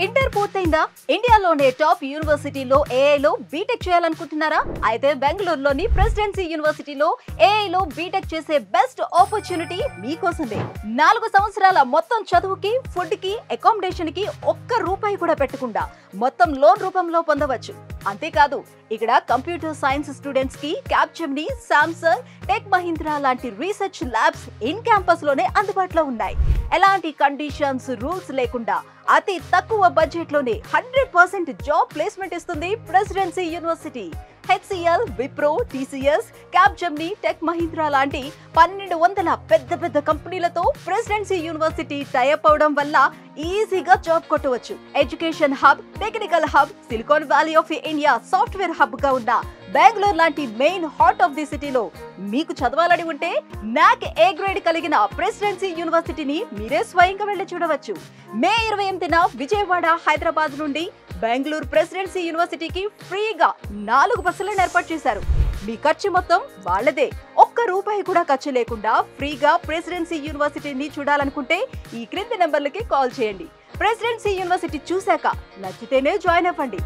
Inter పూర్తయిందా? ఇండియాలోనే top యూనివర్సిటీలో ఏఐలో BTech చేయాలనుకుంటున్నారా? అయితే బెంగళూరులోని ప్రెసిడెన్సీ యూనివర్సిటీలో ఏఐలో బీటెక్ చేసే బెస్ట్ ఆపర్చునిటీ మీకోసమే. 4 సంవత్సరాల మొత్తం చదువుకి, ఫుడ్ కి, అకామిడేషన్ కి ఒక్క రూపాయి కూడా పెట్టకుండా మొత్తం లోన్ రూపంలో పొందవచ్చు. అంతేకాదు, ఇక్కడ కంప్యూటర్ సైన్స్ స్టూడెంట్స్ కి క్యాప్జెమిని, సామ్సంగ్, టెక్ మహీంద్రా లాంటి రీసెర్చ్ ల్యాబ్స్ ఇన్ క్యాంపస్ లోనే అందుబాటులో ఉన్నాయి. ఎలాంటి కండిషన్స్, రూల్స్ లేకుండా అతి తక్కువ బడ్జెట్ లోనే 100% జాబ్ ప్లేస్మెంట్ ఇస్తుంది presidency university. HCl, Wipro, TCS, Capgemini, tech Mahindra లాంటి 1200 పెద్ద కంపెనీలతో ప్రెసిడెన్సీ యూనివర్సిటీ టైఅప్ అవడం వల్ల ఈజీగా జాబ్ కొట్టవచ్చు. Education hub, technical hub, silicon valley of India software hub గా ఉన్న బెంగళూరు లాంటి మెయిన్ హార్ట్ ఆఫ్ ది సిటీలో మీకు చదవాలని ఉంటే నాక్ ఏ గ్రేడ్ కలిగిన ప్రెసిడెన్సీ యూనివర్సిటీని మీరే స్వయంగా వెళ్లి చూడవచ్చు. మే 28న విజయవాడ, హైదరాబాద్ నుండి బెంగళూరు ప్రెసిడెన్సీ యూనివర్సిటీకి ఫ్రీగా 4 బస్సులను ఏర్పాటు చేశారు. మీ ఖర్చు మొత్తం వాళ్ళదే. ఒక్క రూపాయి కూడా ఖర్చు లేకుండా ఫ్రీగా ప్రెసిడెన్సీ యూనివర్సిటీని చూడాలనుకుంటే ఈ క్రింది నెంబర్లకి కాల్ చేయండి. ప్రెసిడెన్సీ యూనివర్సిటీ చూశాక నచ్చితేనే జాయిన్ అవ్వండి.